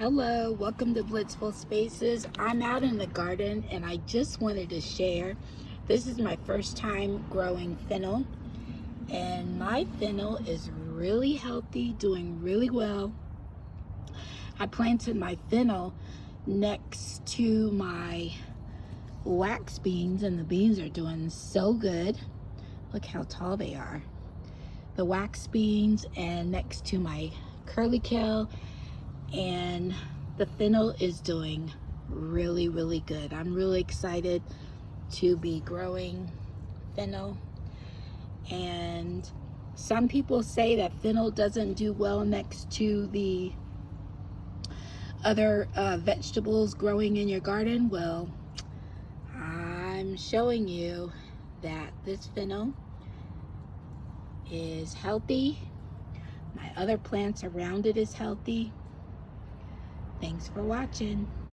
Hello, welcome to Blissful Spaces. I'm out in the garden and I just wanted to share. This is my first time growing fennel, and my fennel is really healthy, doing really well. I planted my fennel next to my wax beans and the beans are doing so good. Look how tall they are. The wax beans and next to my curly kale, and the fennel is doing really good. I'm really excited to be growing fennel, and some people say that fennel doesn't do well next to the other vegetables growing in your garden. Well, I'm showing you that this fennel is healthy. My other plants around it is healthy. Thanks for watching.